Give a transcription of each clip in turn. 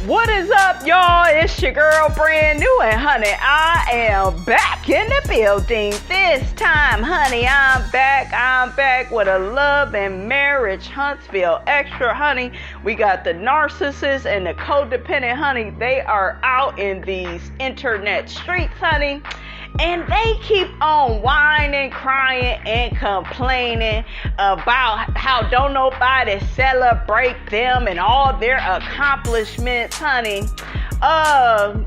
What is up, y'all? It's your girl, brand new, and honey, I am back in the building. This time, honey, I'm back with a love and marriage Huntsville extra, honey. We got the Narcissist and the Codependent, honey. They are out in these internet streets, honey. And they keep on whining, crying, and complaining about how don't nobody celebrate them and all their accomplishments, honey.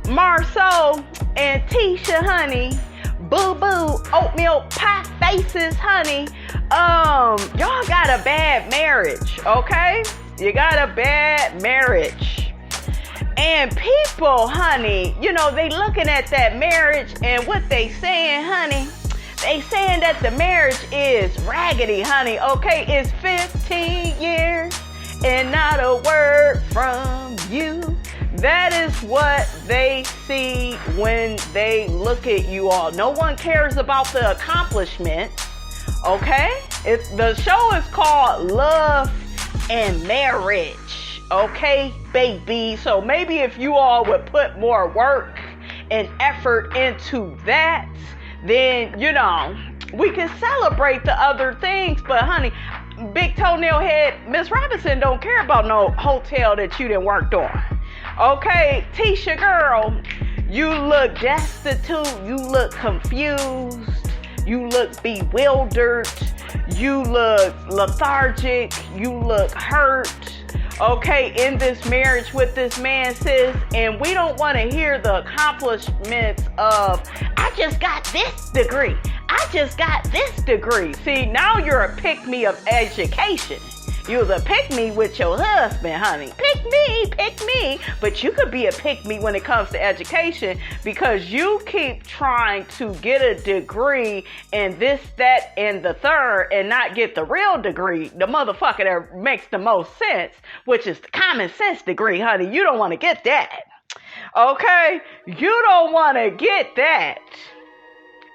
Marceau and Tisha, honey. Boo-boo, oatmeal pie faces, honey. Y'all got a bad marriage, okay? You got a bad marriage. And people, honey, you know, they looking at that marriage and what they saying, honey, they saying that the marriage is raggedy, honey, okay? It's 15 years and not a word from you. That is what they see when they look at you all. No one cares about the accomplishments, okay? The show is called Love and Marriage. Okay, baby. So maybe if you all would put more work and effort into that, then, you know, we can celebrate the other things. But, honey, big toenail head, Miss Robinson don't care about no hotel that you done worked on. Okay, Tisha girl, you look destitute. You look confused. You look bewildered. You look lethargic. You look hurt. Okay, in this marriage with this man, sis, and we don't want to hear the accomplishments of, I just got this degree. I just got this degree. See, now you're a pick-me of education. You're the pick-me with your husband, honey. Pick me. But you could be a pick-me when it comes to education because you keep trying to get a degree in this, that, and the third and not get the real degree, the motherfucker that makes the most sense, which is the common sense degree, honey. You don't want to get that. Okay? You don't want to get that.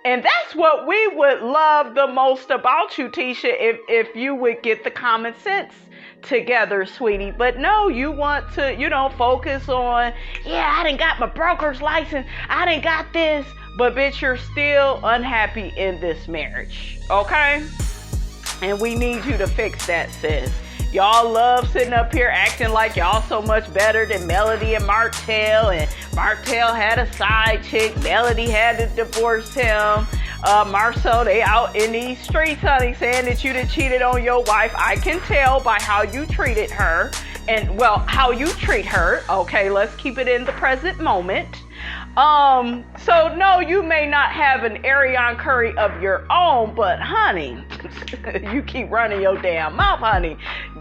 And that's what we would love the most about you, Tisha, if you would get the common sense together, sweetie. But no, you want to, you know, focus on, yeah, I done got my broker's license. I done got this. But bitch, you're still unhappy in this marriage, okay? And we need you to fix that, sis. Y'all love sitting up here acting like y'all so much better than Melody and Martell. And Martell had a side chick. Melody had to divorce him. Marceau, they out in these streets, honey, saying that you done cheated on your wife. I can tell by how you treated her. And, well, how you treat her. Okay, let's keep it in the present moment. So no, you may not have an Ariana Curry of your own, but honey, you keep running your damn mouth, honey.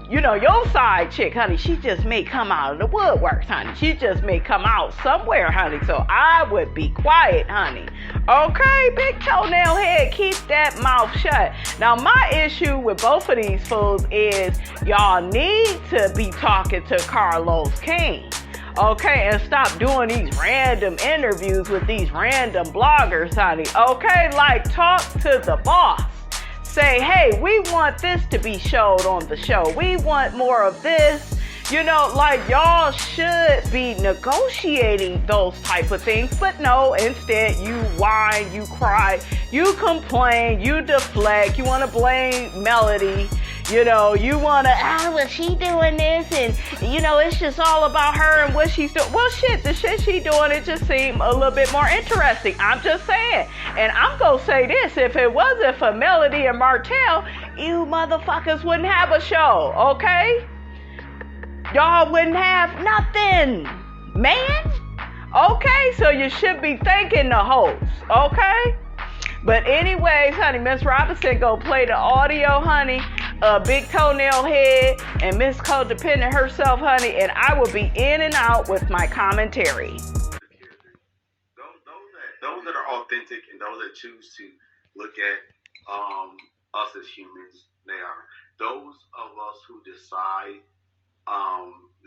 You know, your side chick, honey, she just may come out of the woodworks, honey. She just may come out somewhere, honey. So I would be quiet, honey. Okay, big toenail head, keep that mouth shut. Now, my issue with both of these fools is y'all need to be talking to Carlos King. Okay, and stop doing these random interviews with these random bloggers, honey. Okay, like talk to the boss. Say, hey, we want this to be showed on the show. We want more of this. You know, like y'all should be negotiating those type of things. But no, instead you whine, you cry, you complain, you deflect. You want to blame Melody. You know, you want to, well, she doing this, and, you know, it's just all about her and what she's doing. Well, shit, the shit she doing, it just seemed a little bit more interesting. I'm just saying. And I'm going to say this. If it wasn't for Melody and Martell, you motherfuckers wouldn't have a show, okay? Y'all wouldn't have nothing, man. Okay? So you should be thanking the host, okay? But anyways, honey, Miss Robinson go play the audio, honey. Big toenail head and Miss Codependent herself, honey, and I will be in and out with my commentary. Those that are authentic and those that choose to look at us as humans, they are. Those of us who decide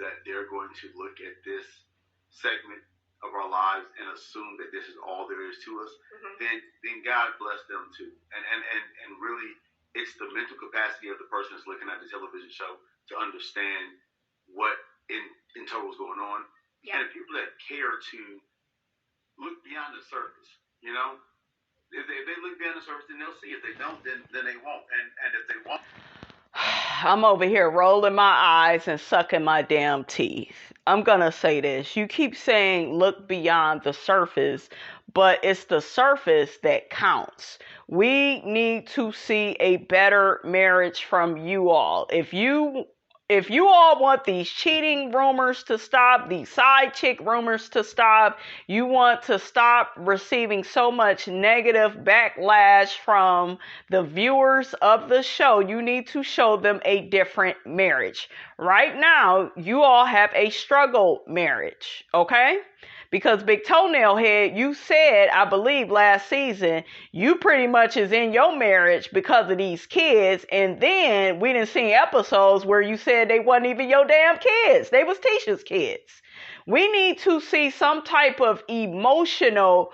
that they're going to look at this segment of our lives and assume that this is all there is to us, then God bless them too. And really, it's the mental capacity of the person that's looking at the television show to understand what in total is going on. and the people that care to look beyond the surface, you know. If they look beyond the surface, then they'll see. If they don't, then they won't. And if they won't, I'm over here rolling my eyes and sucking my damn teeth. I'm gonna say this. You keep saying look beyond the surface, but it's the surface that counts. We need to see a better marriage from you all. If you all want these cheating rumors to stop, these side chick rumors to stop, you want to stop receiving so much negative backlash from the viewers of the show, you need to show them a different marriage. Right now, you all have a struggle marriage, okay? Because Big Toenail Head, you said, I believe last season, you pretty much is in your marriage because of these kids. And then we didn't see episodes where you said they wasn't even your damn kids. They was Tisha's kids. We need to see some type of emotional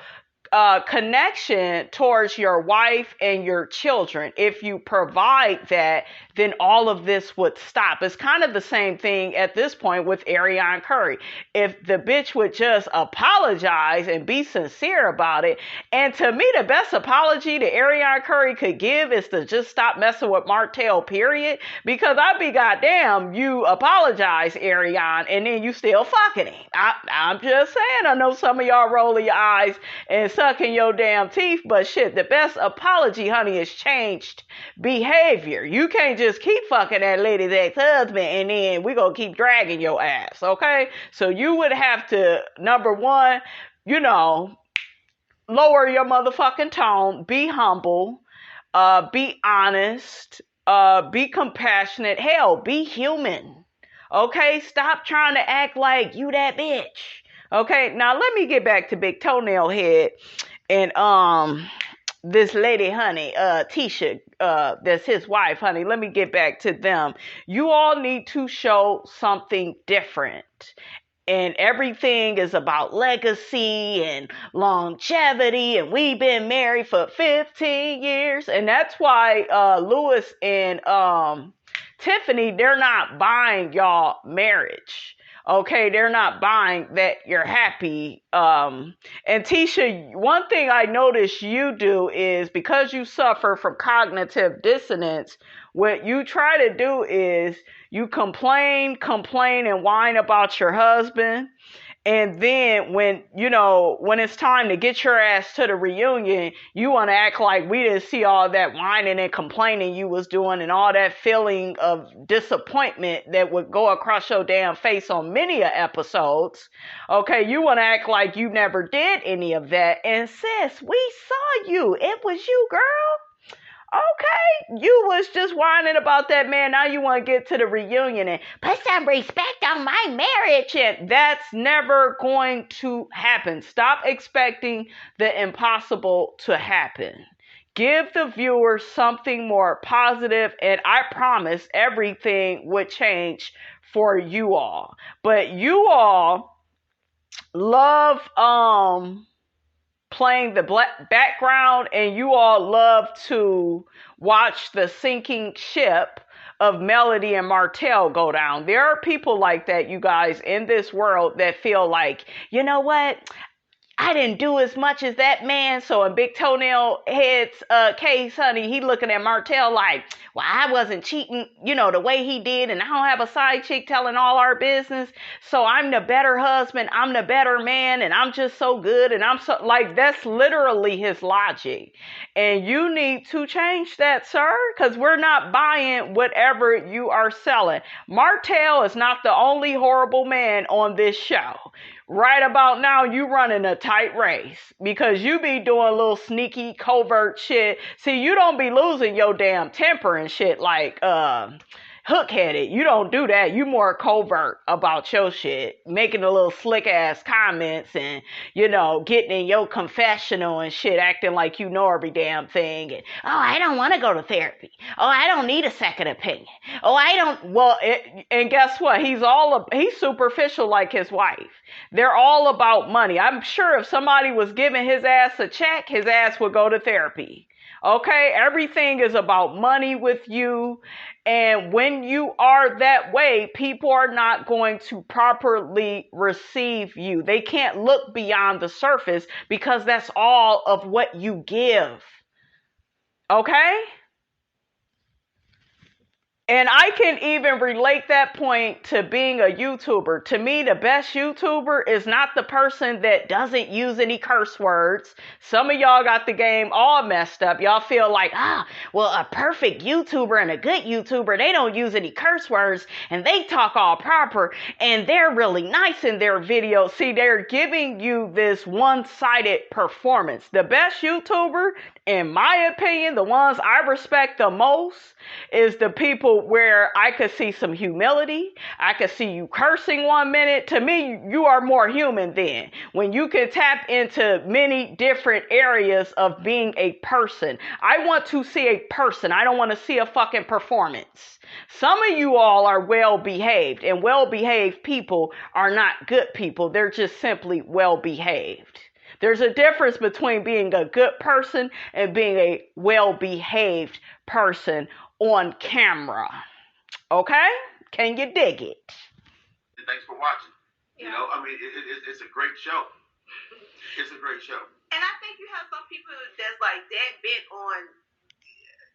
connection towards your wife and your children. If you provide that, then all of this would stop. It's kind of the same thing at this point with Ariane Curry. If the bitch would just apologize and be sincere about it, and to me, the best apology that Ariane Curry could give is to just stop messing with Martell, period. Because I'd be goddamn, you apologize, Ariane, and then you still fucking him. I'm just saying, I know some of y'all rolling your eyes and sucking your damn teeth, but shit, the best apology, honey, is changed behavior. You can't just keep fucking that lady's ex-husband and then we gonna keep dragging your ass, okay? So you would have to, number one, you know, lower your motherfucking tone, be humble, be honest, be compassionate, hell, be human, okay? Stop trying to act like you that bitch. Okay, now let me get back to Big Toenail Head and this lady, honey, Tisha, that's his wife, honey. Let me get back to them. You all need to show something different. And everything is about legacy and longevity, and we've been married for 15 years. And that's why Lewis and Tiffany, they're not buying y'all marriage. Okay, they're not buying that you're happy. And Tisha, one thing I notice you do is, because you suffer from cognitive dissonance, what you try to do is you complain, and whine about your husband. And then when it's time to get your ass to the reunion, you want to act like we didn't see all that whining and complaining you was doing and all that feeling of disappointment that would go across your damn face on many episodes. Okay, you want to act like you never did any of that. And sis, we saw you. It was you, girl. Okay, you was just whining about that man. Now you want to get to the reunion and put some respect on my marriage. And that's never going to happen. Stop expecting the impossible to happen. Give the viewers something more positive, and I promise everything would change for you all. But you all love playing the background, and you all love to watch the sinking ship of Melody and Martell go down. There are people like that, you guys, in this world that feel like, you know what? I didn't do as much as that man. So in Big Toenail Head's case, honey, he looking at Martell like, well, I wasn't cheating, the way he did, and I don't have a side chick telling all our business. So I'm the better husband, I'm the better man, and I'm just so good, and I'm so, like, that's literally his logic. And you need to change that, sir, because we're not buying whatever you are selling. Martell is not the only horrible man on this show. Right about now, you running a tight race because you be doing little sneaky, covert shit. See, you don't be losing your damn temper and shit like hook-headed. You don't do that. You more covert about your shit, making a little slick-ass comments and, getting in your confessional and shit, acting like you know every damn thing. And, oh, I don't want to go to therapy. Oh, I don't need a second opinion. Oh, I don't. Well, and guess what? He's superficial like his wife. They're all about money. I'm sure if somebody was giving his ass a check, his ass would go to therapy. Okay, everything is about money with you. And when you are that way, people are not going to properly receive you. They can't look beyond the surface because that's all of what you give. Okay? And I can even relate that point to being a YouTuber. To me, the best YouTuber is not the person that doesn't use any curse words. Some of y'all got the game all messed up. Y'all feel like, well, a perfect YouTuber and a good YouTuber, they don't use any curse words and they talk all proper and they're really nice in their videos. See, they're giving you this one-sided performance. The best YouTuber, in my opinion, the ones I respect the most, is the people where I could see some humility. I could see you cursing 1 minute. To me, you are more human then. When you can tap into many different areas of being a person. I want to see a person. I don't want to see a fucking performance. Some of you all are well-behaved, and well-behaved people are not good people. They're just simply well-behaved. There's a difference between being a good person and being a well-behaved person on camera. Okay? Can you dig it? Thanks for watching. Yeah. You know, I mean, it's a great show. It's a great show. And I think you have some people that's like that bent on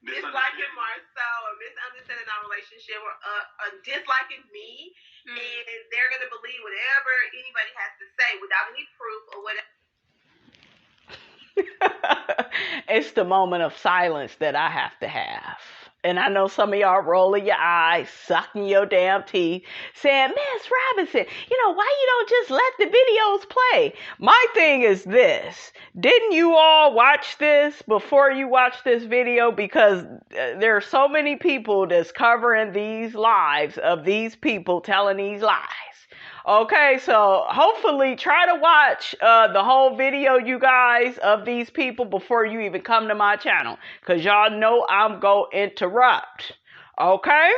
disliking Marcel or misunderstanding our relationship or disliking me, and they're going to believe whatever anybody has to say without any proof or whatever. It's the moment of silence that I have to have. And I know some of y'all rolling your eyes, sucking your damn teeth, saying, Miss Robinson, why you don't just let the videos play? My thing is this. Didn't you all watch this before you watch this video? Because there are so many people that's covering these lives of these people telling these lies. Okay, so hopefully try to watch the whole video, you guys, of these people before you even come to my channel. Because y'all know I'm going to interrupt. Okay?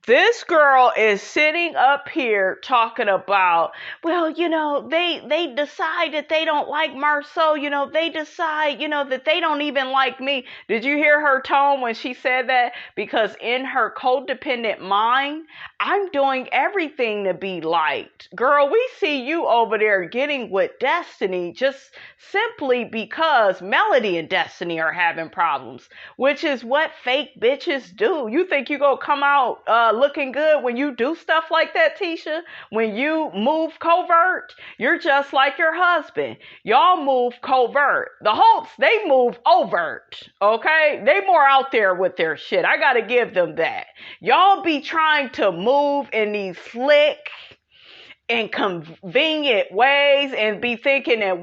This girl is sitting up here talking about, well, they decide that they don't like Marceau. They decide, that they don't even like me. Did you hear her tone when she said that? Because in her codependent mind, I'm doing everything to be liked. Girl, we see you over there getting with Destiny just simply because Melody and Destiny are having problems, which is what fake bitches do. You think you gonna come out looking good when you do stuff like that, Tisha? When you move covert, you're just like your husband. Y'all move covert. The Holt'S, they move overt, okay? They more out there with their shit. I gotta give them that. Y'all be trying to move in these slick and convenient ways and be thinking that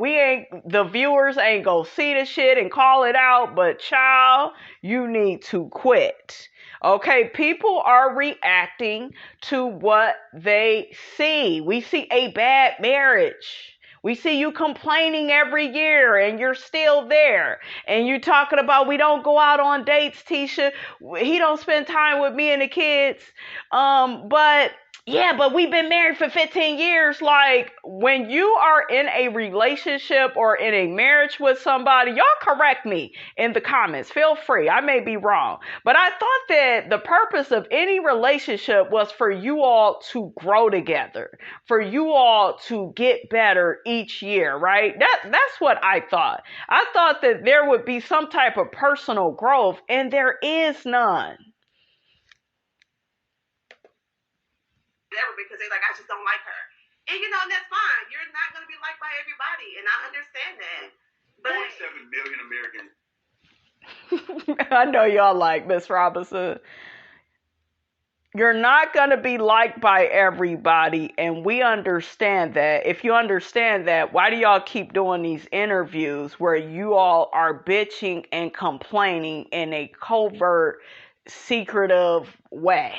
the viewers ain't gonna see the shit and call it out, but child, you need to quit. Okay, people are reacting to what they see. We see a bad marriage. We see you complaining every year and you're still there. And you're talking about we don't go out on dates, Tisha. He don't spend time with me and the kids. But we've been married for 15 years. Like, when you are in a relationship or in a marriage with somebody, y'all correct me in the comments. Feel free. I may be wrong. But I thought that the purpose of any relationship was for you all to grow together, for you all to get better each year, right? That's what I thought. I thought that there would be some type of personal growth, and there is none. Because they're like, I just don't like her. And and that's fine. You're not going to be liked by everybody. And I understand that. But 47 million Americans. I know y'all like Miss Robinson. You're not going to be liked by everybody. And we understand that. If you understand that, why do y'all keep doing these interviews where you all are bitching and complaining in a covert, secretive way?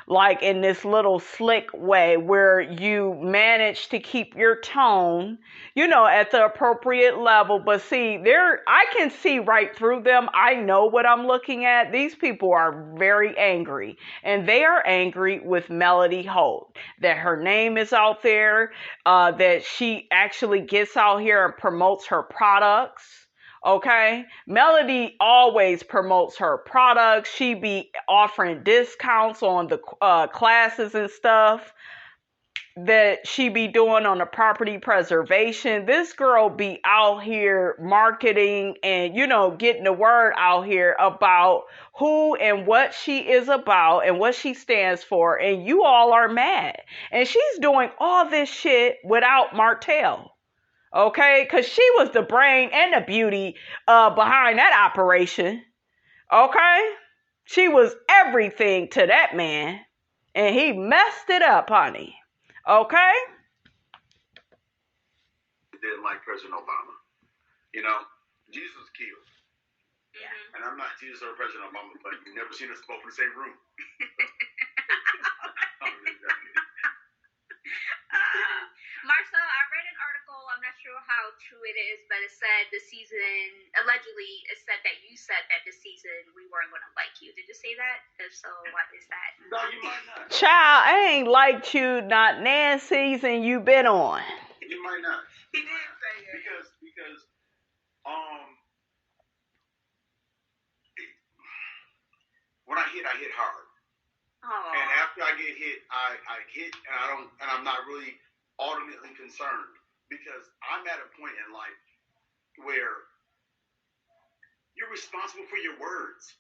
Like in this little slick way where you manage to keep your tone, at the appropriate level. But see, I can see right through them. I know what I'm looking at. These people are very angry. And they are angry with Melody Holt. That her name is out there. That she actually gets out here and promotes her products. Okay, Melody always promotes her products. She be offering discounts on the classes and stuff that she be doing on the property preservation. This girl be out here marketing and, you know, getting the word out here about who and what she is about and what she stands for. And you all are mad. And she's doing all this shit without Martell. Okay, because she was the brain and the beauty behind that operation. Okay, she was everything to that man, and he messed it up, honey. Okay. Didn't like President Obama. You know, Jesus was killed. Yeah. And I'm not Jesus or President Obama, but you've never seen us both in the same room. Marcel, I read an article, I'm not sure how true it is, but it said the season, allegedly, it said that you said that the season we weren't going to like you. Did you say that? If so, what is that? No, you might not. Child, I ain't liked you not Nancy's and you been on. You might not. He did say it. Because when I hit hard. Oh. And after I get hit, I hit and I'm not really ultimately concerned because I'm at a point in life where you're responsible for your words.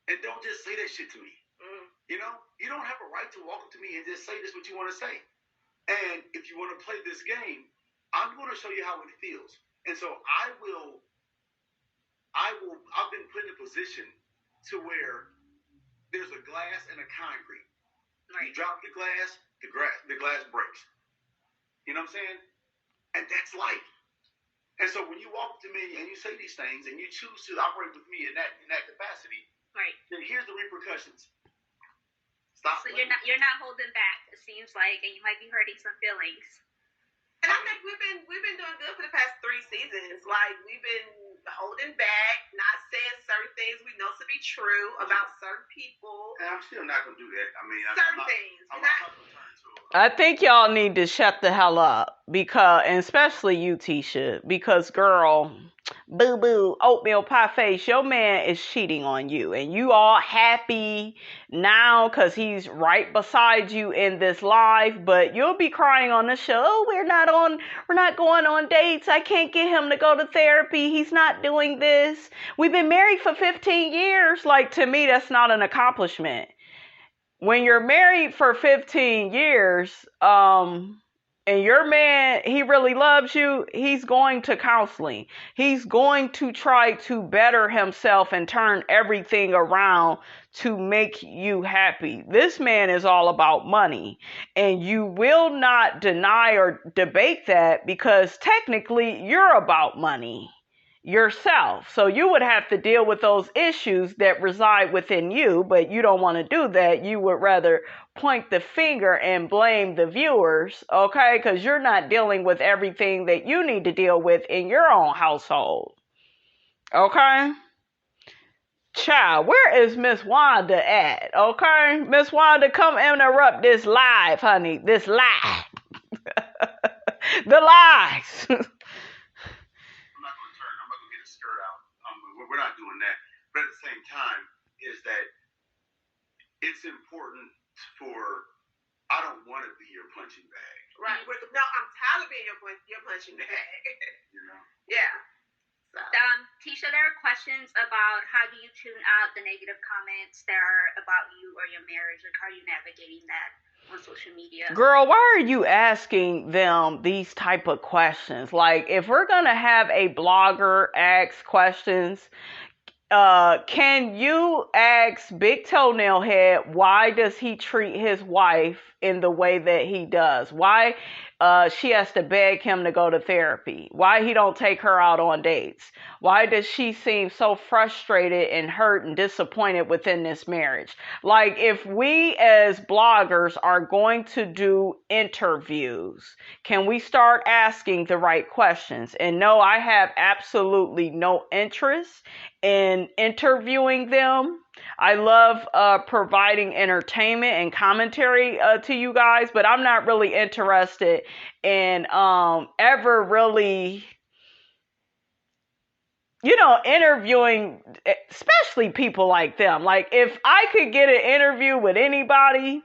And don't just say that shit to me. You know, you don't have a right to walk up to me and just say this what you want to say. And if you want to play this game, I'm going to show you how it feels. And so I've been put in a position to where there's a glass and a concrete. Right. You drop the glass breaks. You know what I'm saying? And that's life. And so when you walk to me and you say these things and you choose to operate with me in that capacity, right, then here's the repercussions. Stop. So you're not holding back, it seems like, and you might be hurting some feelings. And I think we've been doing good for the past 3 seasons. Like, we've been holding back, not saying certain things we know to be true about certain people. And I'm still not going to do that. I mean, certain things. I'm not going to turn to it. I think y'all need to shut the hell up because, and especially you, Tisha, because girl, boo boo, oatmeal pie face, your man is cheating on you and you all happy now because he's right beside you in this live, but you'll be crying on the show. Oh, we're not going on dates. I can't get him to go to therapy. He's not doing this. We've been married for 15 years. Like, to me, that's not an accomplishment. When you're married for 15 years, and your man, he really loves you, he's going to counseling. He's going to try to better himself and turn everything around to make you happy. This man is all about money. And you will not deny or debate that because technically you're about money yourself. So you would have to deal with those issues that reside within you, but you don't want to do that. You would rather point the finger and blame the viewers, okay? Because you're not dealing with everything that you need to deal with in your own household, okay? Child, where is Miss Wanda at, okay? Miss Wanda, come interrupt this live, honey, this live. The lies. We're not doing that. But at the same time, is that it's important I don't want to be your punching bag. Right. No, I'm tired of being your punching bag. You know? Yeah. So. Tisha, there are questions about how do you tune out the negative comments that are about you or your marriage, and how are you navigating that on social media? Girl, why are you asking them these type of questions? Like, if we're gonna have a blogger ask questions, can you ask Big Toenail Head, why does he treat his wife in the way that he does? Why she has to beg him to go to therapy? Why he don't take her out on dates? Why does she seem so frustrated and hurt and disappointed within this marriage? Like, if we as bloggers are going to do interviews, can we start asking the right questions? And no, I have absolutely no interest in interviewing them. I love providing entertainment and commentary to you guys, but I'm not really interested in ever really interviewing, especially people like them. Like, if I could get an interview with anybody,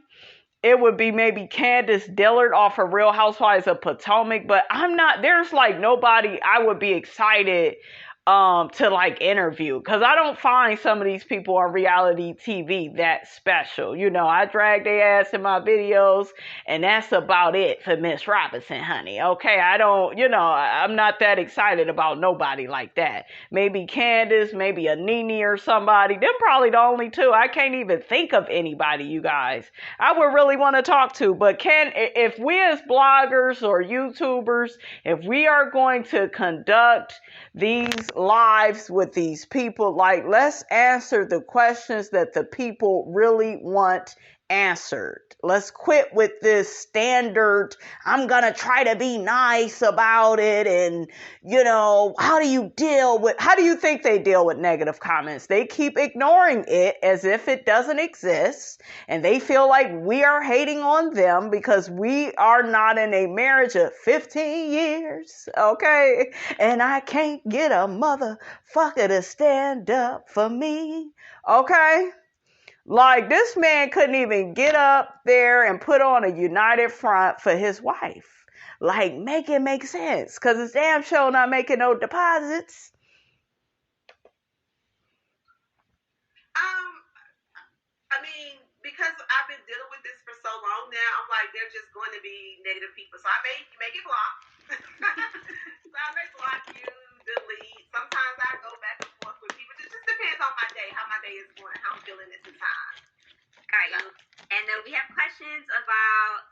it would be maybe Candace Dillard off of Real Housewives of Potomac. But there's like nobody I would be excited to like interview, because I don't find some of these people on reality TV that special. I drag their ass in my videos, and that's about it for Miss Robinson, honey. Okay, I don't, I'm not that excited about nobody like that. Maybe Candace, maybe a Nene or somebody. Them probably the only two. I can't even think of anybody, you guys, I would really want to talk to. But if we as bloggers or YouTubers, if we are going to conduct these lives with these people, like, let's answer the questions that the people really want answered. Let's quit with this standard, I'm gonna try to be nice about it. And how do you think they deal with negative comments? They keep ignoring it as if it doesn't exist, and they feel like we are hating on them because we are not in a marriage of 15 years, okay? And I can't get a motherfucker to stand up for me, okay? Like, this man couldn't even get up there and put on a united front for his wife. Like, make it make sense, because it's damn sure not making no deposits. Because I've been dealing with this for so long now, I'm like, they're just going to be negative people. So I make it block. So I may block you, delete. Sometimes I go back and forth with people. It just depends on my day, how my day is going, how I'm feeling at the time. All right, and then we have questions about,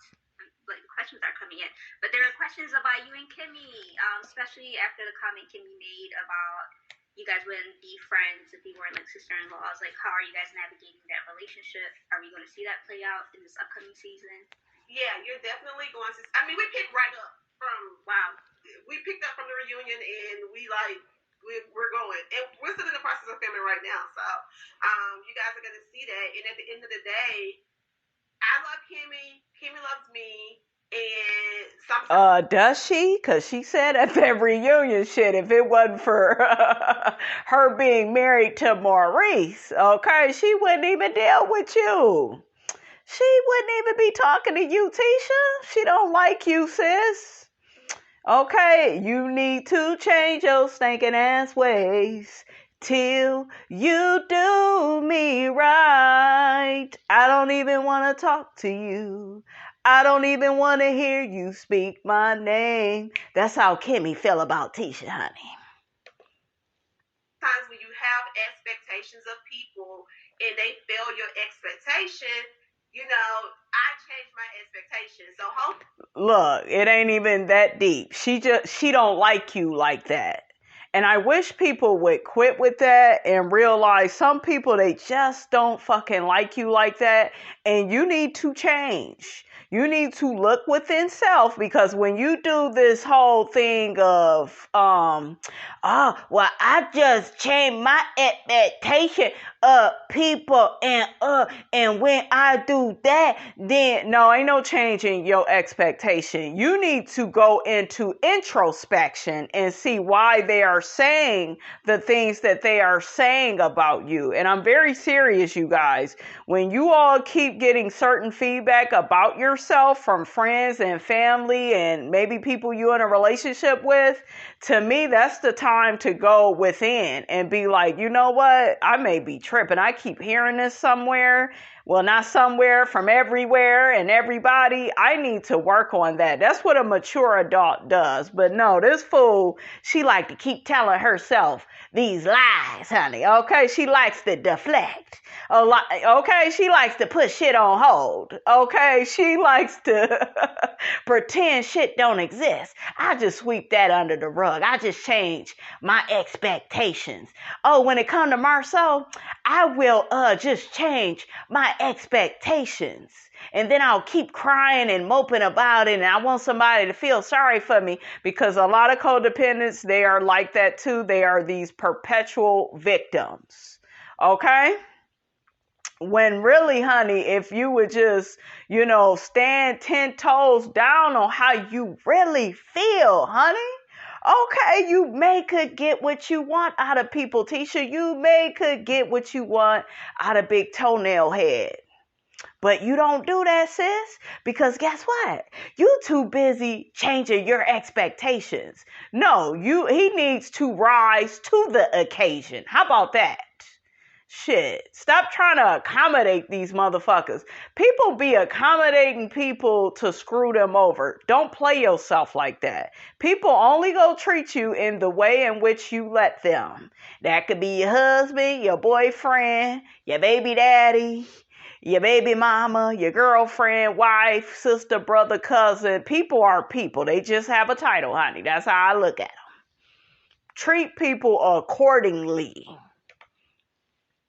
questions are coming in, but there are questions about you and Kimmy, especially after the comment Kimmy made about you guys wouldn't be friends if you weren't like sister-in-laws. Like, how are you guys navigating that relationship? Are we going to see that play out in this upcoming season? Yeah, you're definitely going to. I mean, we picked right up from. Wow. We picked up from the reunion, and we're going. And we're still in the process of filming right now, so you guys are going to see that. And at the end of the day, I love Kimmy. Kimmy loves me. And sometimes does she? Because she said at that reunion, shit, if it wasn't for her being married to Maurice, okay, she wouldn't even deal with you. She wouldn't even be talking to you, Tisha. She don't like you, sis. Okay, you need to change your stinking ass ways till you do me right. I don't even want to talk to you. I don't even want to hear you speak my name. That's how Kimmy feel about Tisha, honey. Sometimes when you have expectations of people and they fail your expectation, I change my expectations. So look, it ain't even that deep. She don't like you like that. And I wish people would quit with that and realize some people, they just don't fucking like you like that. And you need to change. You need to look within self, because when you do this whole thing of, I just changed my expectation of people, and when I do that, then no, ain't no changing your expectation. You need to go into introspection and see why they are saying the things that they are saying about you. And I'm very serious, you guys. When you all keep getting certain feedback about yourself from friends and family and maybe people you're in a relationship with, to me, that's the time to go within and be like, you know what? I may be tripping. I keep hearing this somewhere. Well, not somewhere, from everywhere and everybody. I need to work on that. That's what a mature adult does. But no, this fool, she like to keep telling herself these lies, honey. Okay, she likes to deflect. Okay, she likes to put shit on hold. Okay, she likes to pretend shit don't exist. I just sweep that under the rug. I just change my expectations. Oh, when it comes to Marceau, I will just change my expectations. And then I'll keep crying and moping about it, and I want somebody to feel sorry for me, because a lot of codependents, they are like that too. They are these perpetual victims. Okay? When really, honey, if you would just, stand 10 toes down on how you really feel, honey. Okay, you could get what you want out of people, Tisha. You could get what you want out of Big Toenail Head. But you don't do that, sis, because guess what? You too busy changing your expectations. No, he needs to rise to the occasion. How about that? Shit, stop trying to accommodate these motherfuckers. People be accommodating people to screw them over. Don't play yourself like that. People only go treat you in the way in which you let them. That could be your husband, your boyfriend, your baby daddy, your baby mama, your girlfriend, wife, sister, brother, cousin. People are people. They just have a title, honey. That's how I look at them. Treat people accordingly.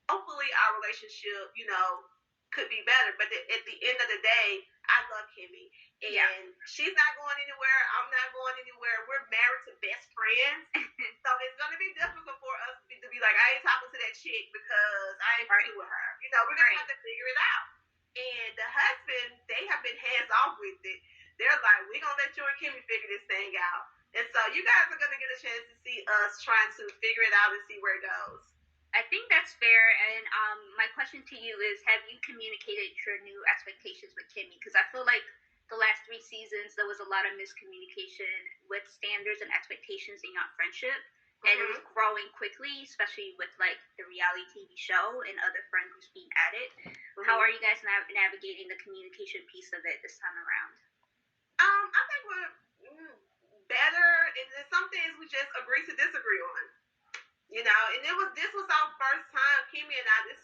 Hopefully our relationship, could be better. But at the end of the day, I love Kimmy. And she's not going anywhere. I'm not going anywhere. We're married to best friends. So it's going to be difficult for us to be like, I ain't talking to that chick because I ain't friends with her. We're going to have to figure it out. And the husband, they have been hands off with it. They're like, we're going to let you and Kimmy figure this thing out. And so you guys are going to get a chance to see us trying to figure it out and see where it goes. I think that's fair, and my question to you is, have you communicated your new expectations with Kimmy? Because I feel like the last 3 seasons, there was a lot of miscommunication with standards and expectations in your friendship, and it was growing quickly, especially with, the reality TV show and other friend groups being added. How are you guys navigating the communication piece of it this time around? I think we're better, and there's some things we just agree to disagree on. And this was our first time, Kimmy and I,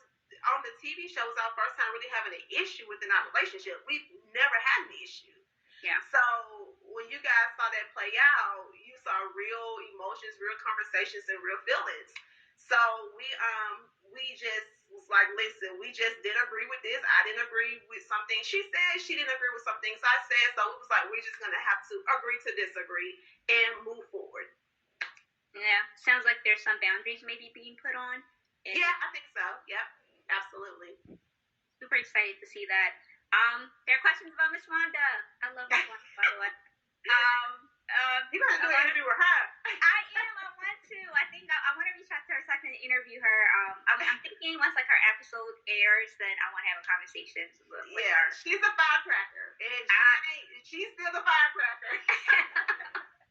on the TV show was our first time really having an issue within our relationship. We've never had an issue. Yeah. So when you guys saw that play out, you saw real emotions, real conversations, and real feelings. So we just was like, listen, we just didn't agree with this. I didn't agree with something she said. She didn't agree with some things I said. So it was like, we're just gonna have to agree to disagree and move forward. Yeah, sounds like there's some boundaries maybe being put on. Yeah, I think so. Yep, absolutely. Super excited to see that. There are questions about Miss Wanda. I love Miss Wanda, by the way. You're going to do an interview with her. I want to. I think I want to reach out to her so I can interview her. I'm thinking once her episode airs, then I want to have a conversation with her. She's a firecracker, and she's still the firecracker.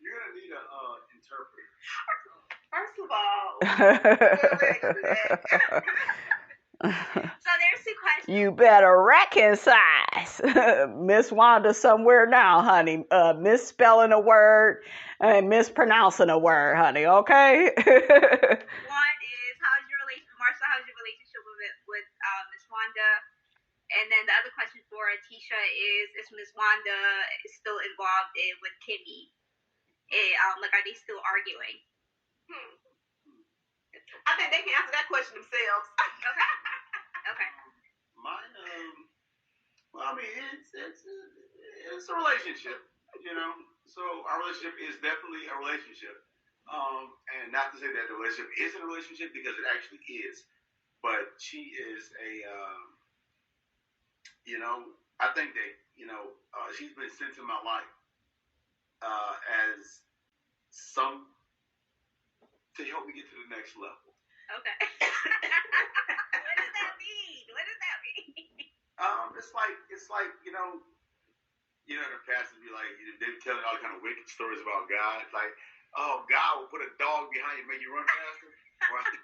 You're gonna need an interpreter. First of all, so there's 2 questions. You better reconcile. Miss Wanda somewhere now, honey. Misspelling a word and mispronouncing a word, honey. Okay. One is how's your relationship with Miss Wanda? And then the other question for Tisha is Miss Wanda still involved with Kimmy? Are they still arguing? I think they can answer that question themselves. Okay. Mine, well, I mean, it's a relationship, So our relationship is definitely a relationship. And not to say that the relationship isn't a relationship, because it actually is. But she is I think that, she's been sent in my life as to help me get to the next level. Okay. What does that mean? It's like the pastors be like, they're telling all kind of wicked stories about God. It's like, oh, God will put a dog behind you and make you run faster. Or I think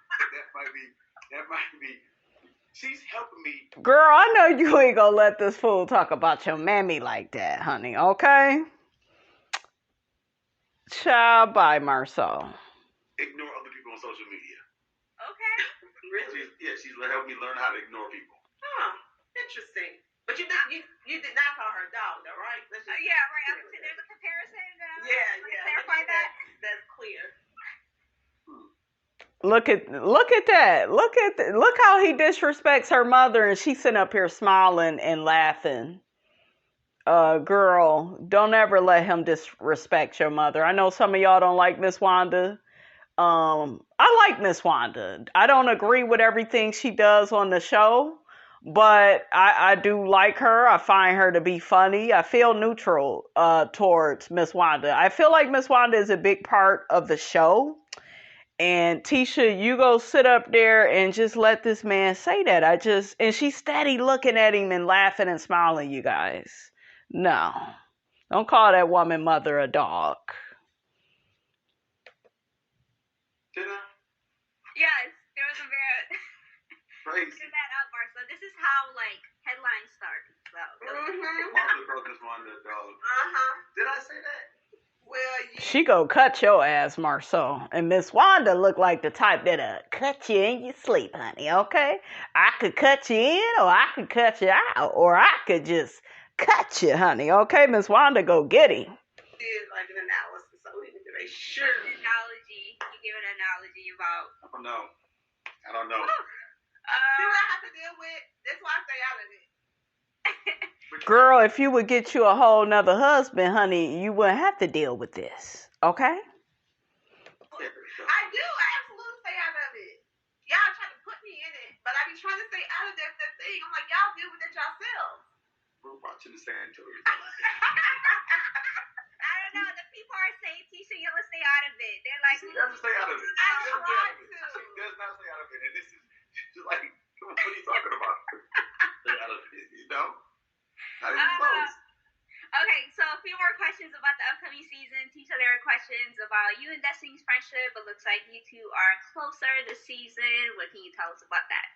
that might be. She's helping me. Girl, I know you ain't gonna let this fool talk about your mammy like that, honey. Okay. Ciao, bye, Marcel. Ignore other people on social media. Okay. Really? She's helped me learn how to ignore people. Huh. Interesting. But you did not call her a dog, though, right? Yeah, right. I would say there's a comparison. Yeah. Clarify that. That's clear. Look at that. Look how he disrespects her mother, and she's sitting up here smiling and laughing. Girl, don't ever let him disrespect your mother. I know some of y'all don't like Miss Wanda. I like Miss Wanda. I don't agree with everything she does on the show, but I do like her. I find her to be funny. I feel neutral towards Miss Wanda. I feel like Miss Wanda is a big part of the show. And Tisha, you go sit up there and just let this man say that. And she's steady looking at him and laughing and smiling, you guys. No. Don't call that woman mother a dog. Did I? Yes, there was a very... Crazy. Figure that out, Marcel. This is how, like, headlines start. So, Martha Brothers Wanda dog. Did I say that? Well, She go cut your ass, Marceau. And Miss Wanda look like the type that'll cut you in your sleep, honey, okay? I could cut you in, or I could cut you out, or I could just cut you, honey, okay? Miss Wanda go get him. Did like an analysis, so we need to make sure. Analogy. You give an analogy about... I don't know. See what I have to deal with? That's why I stay out of it. Girl, if you would get you a whole nother husband, honey, you wouldn't have to deal with this, okay? I do. I absolutely stay out of it. Y'all try to put me in it, but I be trying to stay out of that thing. I'm like, y'all deal with it yourselves. We're watching the San Antonio. I don't know. The people are saying, Tisha, you will stay out of it. They're like, She doesn't stay out of it. I try to. She does not stay out of it. And this is just like, what are you talking about? Stay out of it, you know? Not even close. Okay, so a few more questions about the upcoming season. Tisha, there are questions about you and Destiny's friendship. It looks like you two are closer this season. What can you tell us about that?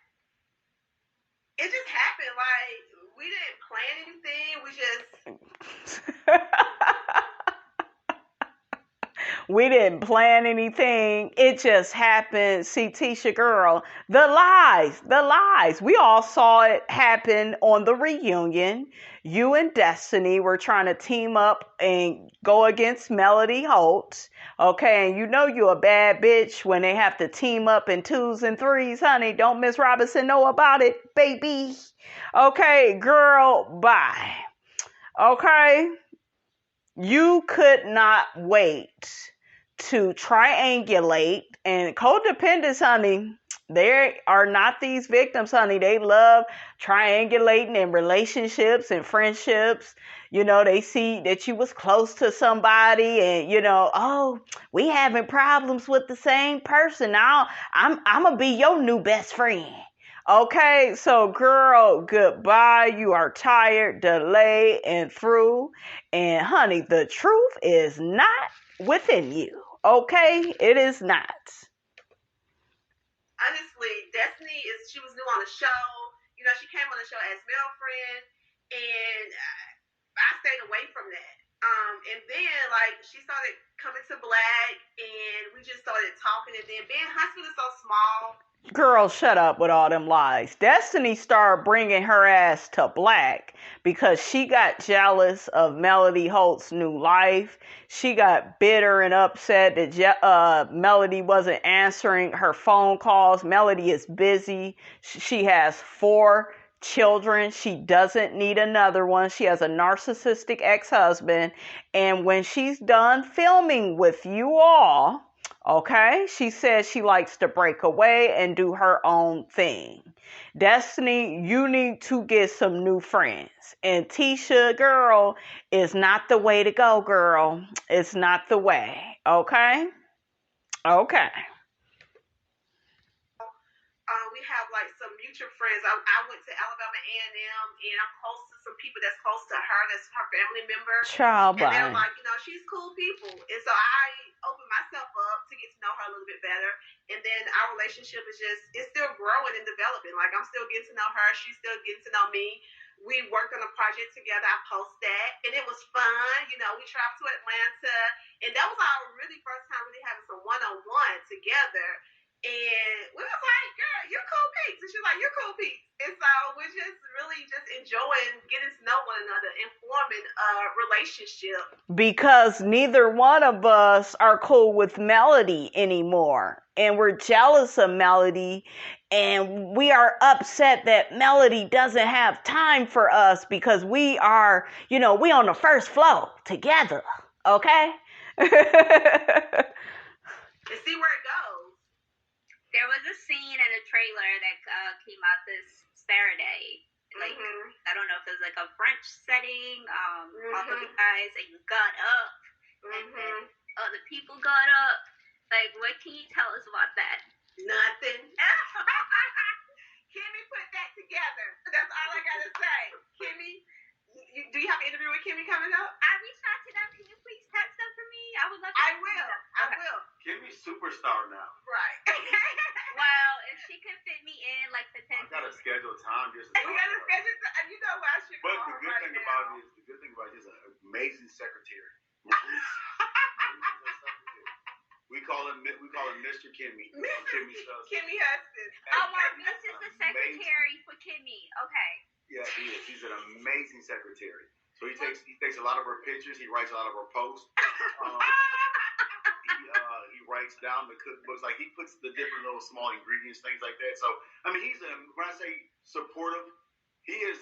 It just happened. Like, we didn't plan anything. We just... We didn't plan anything. It just happened. See, Tisha, girl, the lies. We all saw it happen on the reunion. You and Destiny were trying to team up and go against Melody Holt'S. Okay, and you know you're a bad bitch when they have to team up in 2s and 3s, honey. Don't Miss Robinson know about it, baby? Okay, girl, bye. Okay? You could not wait to triangulate, and codependents, honey, they are not these victims, honey. They love triangulating in relationships and friendships. You know, they see that you was close to somebody and, you know, oh, we having problems with the same person. Now I'm going to be your new best friend. Okay, so girl, goodbye. You are tired, delayed, and through. And honey, the truth is not within you. Okay, it is not. Honestly, Destiny she was new on the show. You know, she came on the show as male friend, and I stayed away from that. And then, like, she started coming to Black, and we just started talking. And then being high school is so small. Girl, shut up with all them lies. Destiny started bringing her ass to Black because she got jealous of Melody Holt'S new life. She got bitter and upset that Melody wasn't answering her phone calls. Melody is busy. She has 4 children. She doesn't need another one. She has a narcissistic ex-husband. And when she's done filming with you all, okay, she says she likes to break away and do her own thing. Destiny, you need to get some new friends. And Tisha, girl, is not the way to go, girl. It's not the way. Okay? Okay. We have like some mutual friends. I went to Alabama A&M, and I'm close to some people that's close to her. That's her family member. Child, and they're like, you know, she's cool people. And so I opened myself up to get to know her a little bit better. And then our relationship it's still growing and developing. Like, I'm still getting to know her. She's still getting to know me. We worked on a project together. I post that, and it was fun. You know, we traveled to Atlanta, and that was our really first time really having some one-on-one together. And we was like, girl, you're cool peeps. And she's like, you're cool peeps. And so we're just really just enjoying getting to know one another and forming a relationship. Because neither one of us are cool with Melody anymore. And we're jealous of Melody. And we are upset that Melody doesn't have time for us because we are, you know, we on the first floor together. Okay? And see where it goes. There was a scene in a trailer that came out this Saturday. Like, I don't know if it was like a brunch setting, all of you guys, and you got up, and then other people got up. Like, what can you tell us about that? Nothing. Kimmy put that together. That's all I gotta say. Kimmy, do you have an interview with Kimmy coming up? I reached out to them. Can you please text them for me? I would love to. I will. Kimmy's superstar now. Right. Well, if she could fit me in, like, I potentially. gotta schedule time just. We gotta schedule. You know what? I should But call the her good right thing now. about it is, she's an amazing secretary. We call him Mr. Kimmy. Kimmy Hudson. Oh, Marquise is the secretary for Kimmy. Okay. Yeah, he is. He's an amazing secretary. So he takes a lot of her pictures. He writes a lot of her posts. He writes down the cookbooks. Like, he puts the different little small ingredients, things like that. So I mean, when I say supportive, he is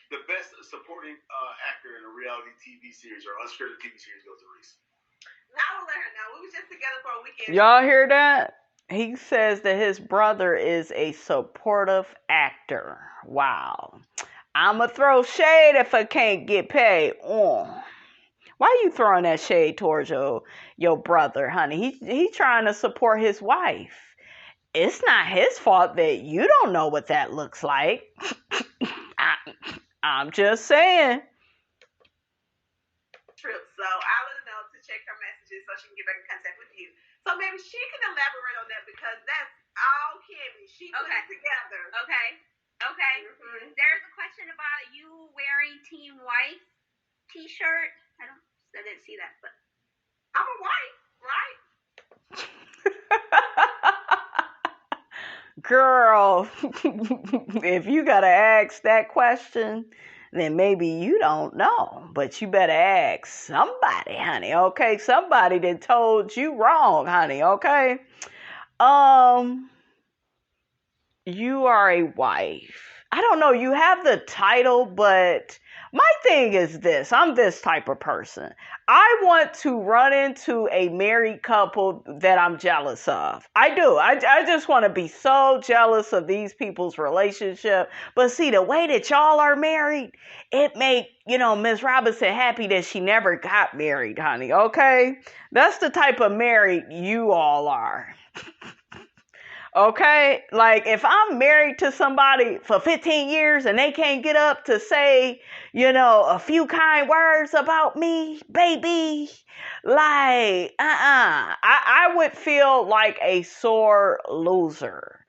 the best supporting actor in a reality TV series or unscripted TV series goes to Reese. I will let her know. We was just together for a weekend. Y'all hear that? He says that his brother is a supportive actor. Wow. I'ma throw shade if I can't get paid. Why are you throwing that shade towards your brother, honey? He trying to support his wife. It's not his fault that you don't know what that looks like. I'm just saying. Trip. So I'll let her know to check her messages so she can get back in contact with you. So maybe she can elaborate on that because that's all Kimmy. She put it together. Okay. There's a question about you wearing Team Wife t-shirt. I didn't see that, but I'm a wife, right? Girl, if you gotta ask that question, then maybe you don't know. But you better ask somebody, honey, okay? Somebody that told you wrong, honey, okay? You are a wife. I don't know, you have the title, but my thing is this. I'm this type of person. I want to run into a married couple that I'm jealous of. I do. I just want to be so jealous of these people's relationship. But see, the way that y'all are married, it make, Ms. Robinson happy that she never got married, honey. Okay? That's the type of married you all are. Okay, like if I'm married to somebody for 15 years and they can't get up to say, a few kind words about me, baby, like, I would feel like a sore loser.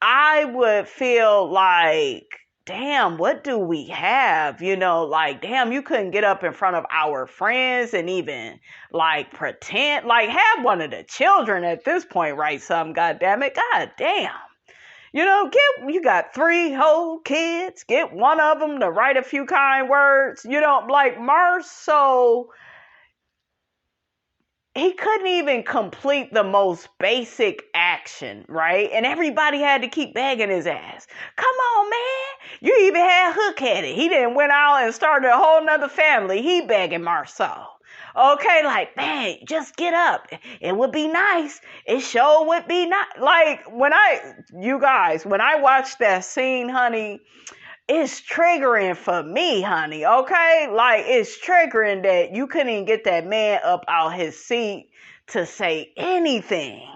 I would feel like, damn, what do we have? Like, damn, you couldn't get up in front of our friends and even like pretend, like have one of the children at this point write something, goddammit, goddamn. You got 3 whole kids, get one of them to write a few kind words, like Marceau. He couldn't even complete the most basic action, right? And everybody had to keep begging his ass. Come on, man. You even had Hook at it. He didn't went out and started a whole nother family. He begging Marceau. Okay, like, man, just get up. It would be nice. It sure would be nice. Like, when I watched that scene, honey, it's triggering for me, honey, okay? Like, it's triggering that you couldn't even get that man up out his seat to say anything.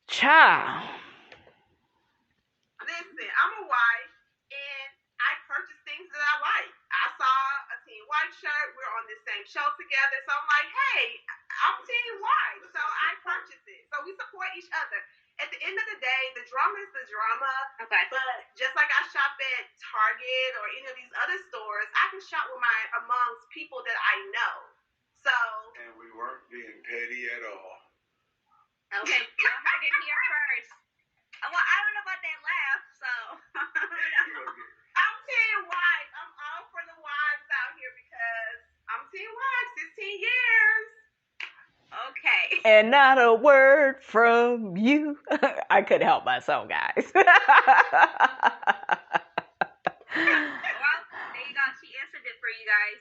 Child. Listen, I'm a wife, and I purchase things that I like. I saw a Team White shirt. We're on the same show together. So I'm like, hey, I'm Team White. So I purchase it. So we support each other. At the end of the day, the drama is the drama. Okay. But just like I shop at Target or any of these other stores, I can shop amongst people that I know. So. And we weren't being petty at all. Okay, you heard it here first. Well, I don't know about that laugh, so. I'm Team Wife. I'm all for the wives out here because I'm Team Wife, 16 years. Okay. And not a word from you. I couldn't help myself, guys. Well, there you go. She answered it for you guys.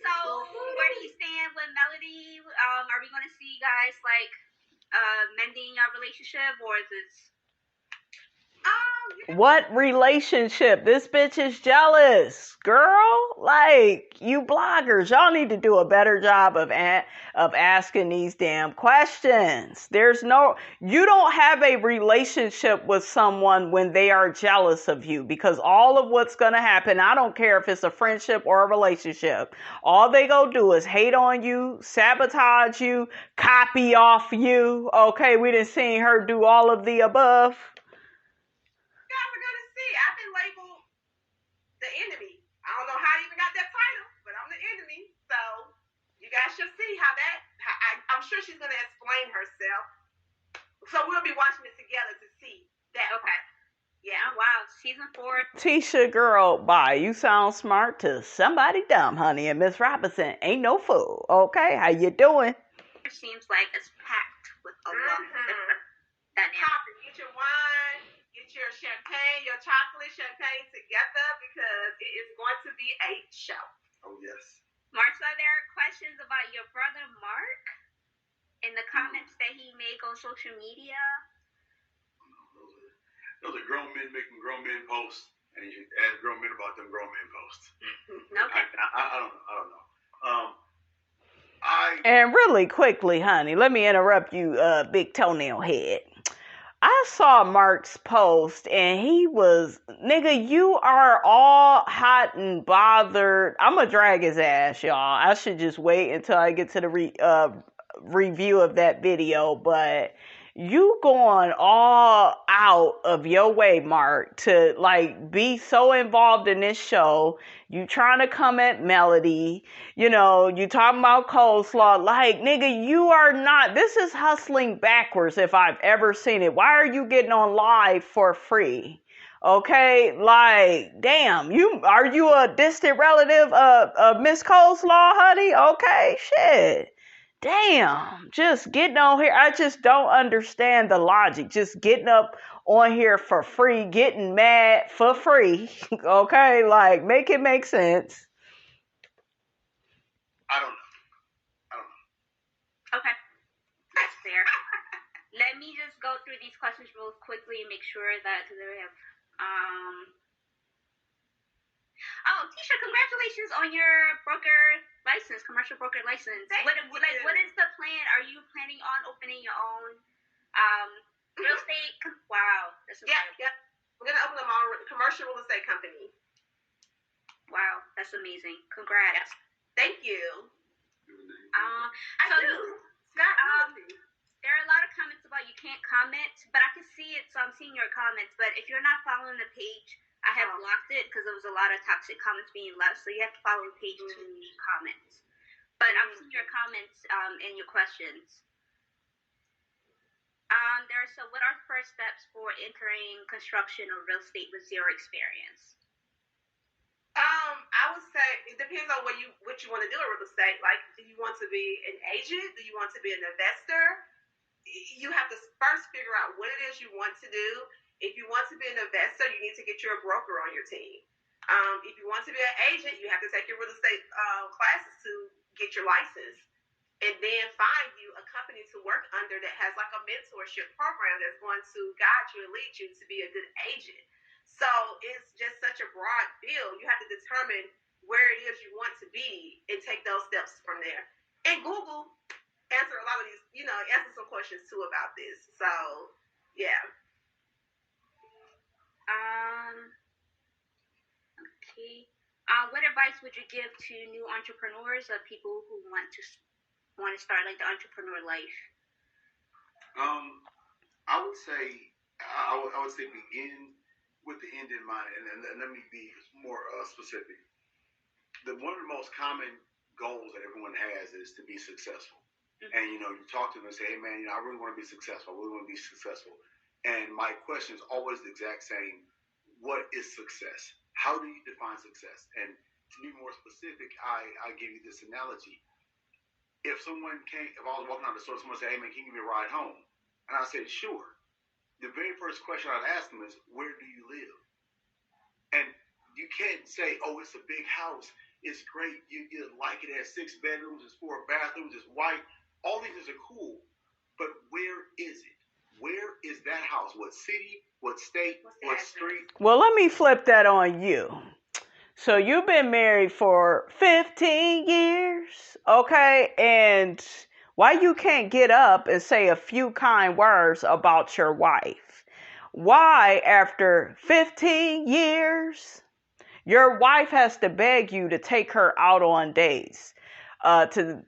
So where do you stand with Melody? Are we going to see you guys like mending our relationship, or is this? What relationship? This bitch is jealous, girl. Like, you bloggers, y'all need to do a better job of asking these damn questions. You don't have a relationship with someone when they are jealous of you, because all of what's gonna happen, I don't care if it's a friendship or a relationship, all they go do is hate on you, sabotage you, copy off you. Okay, we done seen her do all of the above. I've been labeled the enemy. I don't know how I even got that title, but I'm the enemy. So you guys should see how that. I'm sure she's gonna explain herself. So we'll be watching it together to see that. Okay. Yeah. Wow. Season 4. Tisha, girl, bye. You sound smart to somebody dumb, honey. And Miss Robinson ain't no fool. Okay, how you doing? It seems like it's packed with a lot of different dynamics. Get your wine. Get your champagne, your chocolate champagne together, because it is going to be a show. Oh, yes. Marcia, there are questions about your brother Mark in the comments that he make on social media. Those are grown men making grown men posts, and you ask grown men about them grown men posts. Okay. I don't know. And really quickly, honey, let me interrupt you, big toenail head. I saw Mark's post and he was, nigga, you are all hot and bothered. I'm going to drag his ass, y'all. I should just wait until I get to the review of that video. But you going all out of your way, Mark, to like be so involved in this show. You trying to come at Melody, you talking about coleslaw. Like, nigga, you are not, this is hustling backwards if I've ever seen it. Why are you getting on live for free? Okay, like, damn, are you a distant relative of Miss Coleslaw, honey? Okay, shit. Damn, just getting on here. I just don't understand the logic. Just getting up on here for free, getting mad for free. Okay, like, make it make sense. I don't know. Okay, that's fair. Let me just go through these questions real quickly and make sure that, because we have, Tisha, congratulations on your commercial broker license. What is the plan? Are you planning on opening your own real estate? Wow, that's amazing. Yeah. We're gonna open our own commercial real estate company. Wow, that's amazing. Congrats. Yes. Thank you. Scott, there are a lot of comments about you can't comment, but I can see it, so I'm seeing your comments. But if you're not following the page, I have blocked it because there was a lot of toxic comments being left, so you have to follow the page to leave comments. But I'm seeing your comments and your questions. So what are first steps for entering construction or real estate with zero experience? I would say it depends on what you want to do in real estate. Like, do you want to be an agent? Do you want to be an investor? You have to first figure out what it is you want to do. If you want to be an investor, you need to get your broker on your team. If you want to be an agent, you have to take your real estate classes to get your license. And then find you a company to work under that has like a mentorship program that's going to guide you and lead you to be a good agent. So it's just such a broad field. You have to determine where it is you want to be and take those steps from there. And Google answer a lot of these, answer some questions too about this. So, yeah. Okay. What advice would you give to new entrepreneurs or people who want to start like the entrepreneur life? I would say begin with the end in mind, and let me be more specific. One of the most common goals that everyone has is to be successful. Mm-hmm. And you talk to them and say, "Hey man, I really want to be successful. I really want to be successful." And my question is always the exact same: what is success? How do you define success? And to be more specific, I give you this analogy. If I was walking out the store, someone said, "Hey man, can you give me a ride home?" And I said, "Sure." The very first question I'd ask them is, "Where do you live?" And you can't say, "Oh, it's a big house. It's great. You like it. It has 6 bedrooms. It's 4 bathrooms. It's white." All these things are cool. But where what city, what state, what street. Well, let me flip that on you. So you've been married for 15 years, okay? And why you can't get up and say a few kind words about your wife? Why, after 15 years, your wife has to beg you to take her out on dates, to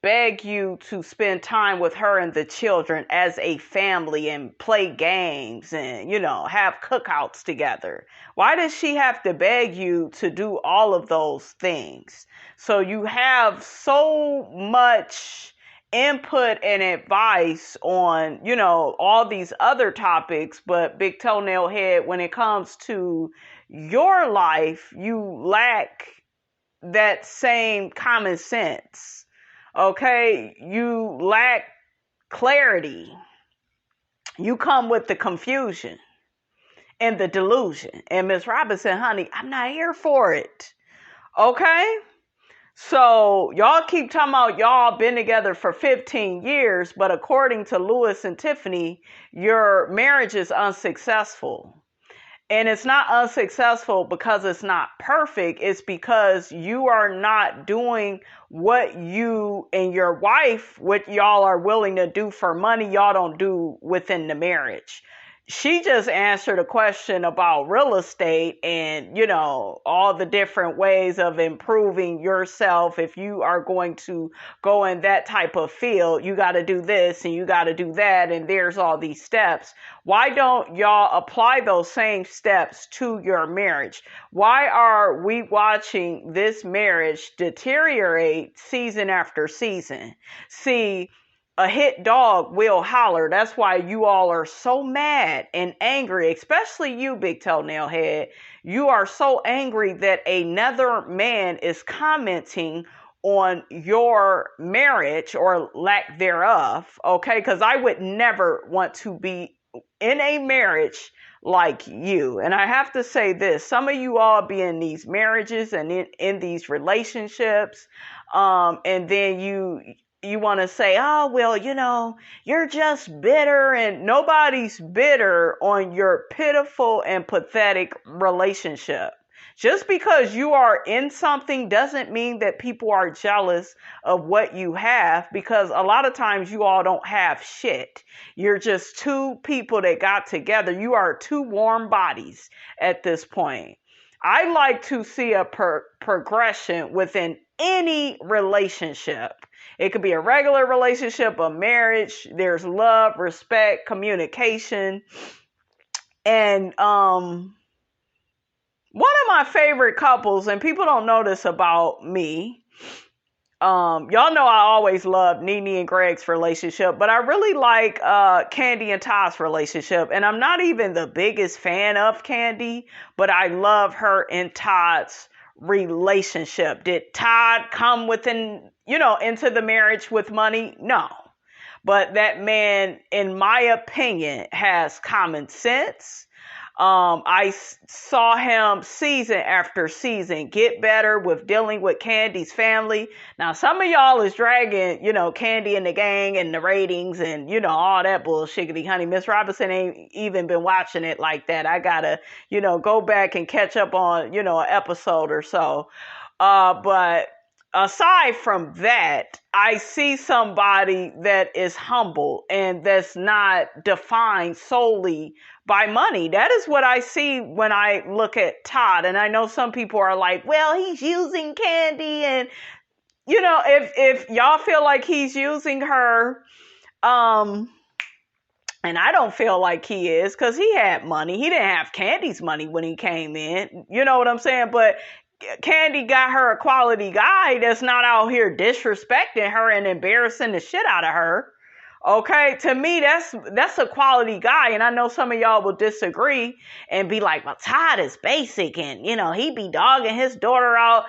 beg you to spend time with her and the children as a family and play games and, have cookouts together? Why does she have to beg you to do all of those things? So you have so much input and advice on, all these other topics, but Big Toenail Head, when it comes to your life, you lack that same common sense. Okay, you lack clarity. You come with the confusion and the delusion. And Miss Robinson, honey, I'm not here for it. Okay? So y'all keep talking about y'all been together for 15 years, but according to Lewis and Tiffany, your marriage is unsuccessful. And it's not unsuccessful because it's not perfect. It's because you are not doing what you and your wife, what y'all are willing to do for money, y'all don't do within the marriage. She just answered a question about real estate and, all the different ways of improving yourself. If you are going to go in that type of field, you got to do this and you got to do that. And there's all these steps. Why don't y'all apply those same steps to your marriage? Why are we watching this marriage deteriorate season after season? See, a hit dog will holler. That's why you all are so mad and angry, especially you, Big Toenail Head. You are so angry that another man is commenting on your marriage or lack thereof, okay? Because I would never want to be in a marriage like you. And I have to say this, some of you all be in these marriages and in these relationships, and then you want to say, oh, well, you're just bitter, and nobody's bitter on your pitiful and pathetic relationship. Just because you are in something doesn't mean that people are jealous of what you have, because a lot of times you all don't have shit. You're just two people that got together. You are two warm bodies at this point. I like to see a progression within any relationship. It could be a regular relationship, a marriage. There's love, respect, communication. And one of my favorite couples, and people don't know this about me, y'all know I always loved Nene and Greg's relationship, but I really like Candy and Todd's relationship. And I'm not even the biggest fan of Candy, but I love her and Todd's relationship. Did Todd come into the marriage with money? No. But that man, in my opinion, has common sense. I saw him season after season get better with dealing with Candy's family. Now, some of y'all is dragging, Candy and the gang and the ratings and, all that bullshiggity, honey. Miss Robinson ain't even been watching it like that. I gotta, go back and catch up on, an episode or so. But aside from that, I see somebody that is humble and that's not defined solely by money. That is what I see when I look at Todd. And I know some people are like, well, he's using Candy. And, if y'all feel like he's using her, and I don't feel like he is, because he had money. He didn't have Candy's money when he came in. You know what I'm saying? But Candy got her a quality guy that's not out here disrespecting her and embarrassing the shit out of her. Okay, to me, that's a quality guy. And I know some of y'all will disagree and be like, well, Todd is basic and, he be dogging his daughter out.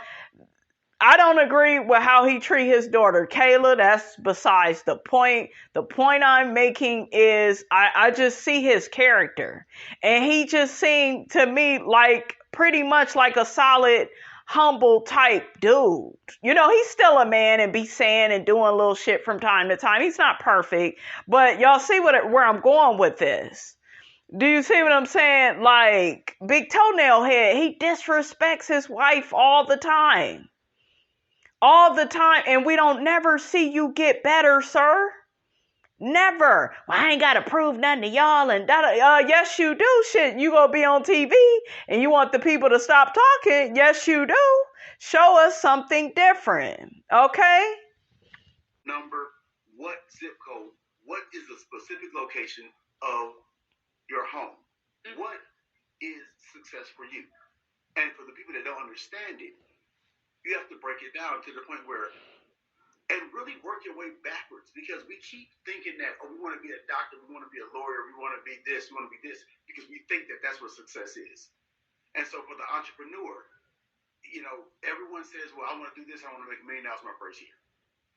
I don't agree with how he treat his daughter, Kayla. That's besides the point. The point I'm making is I just see his character. And he just seemed to me like pretty much like a solid, humble type dude. He's still a man and be saying and doing little shit from time to time. He's not perfect, but y'all see where I'm going with this. Do you see what I'm saying? Like, Big Toenail Head, he disrespects his wife all the time. All the time. And we don't never see you get better, sir. Never. Well, I ain't got to prove nothing to y'all. And yes, you do. Shit, you gonna be on TV and you want the people to stop talking. Yes, you do. Show us something different. Okay? Number, what zip code, what is the specific location of your home? Mm-hmm. What is success for you? And for the people that don't understand it, you have to break it down to the point where, and really work your way backwards, because we keep thinking that, oh, we want to be a doctor, we want to be a lawyer, we want to be this, we want to be this, because we think that that's what success is. And so for the entrepreneur, you know, everyone says, well, I want to do this, I want to make $1 million my first year.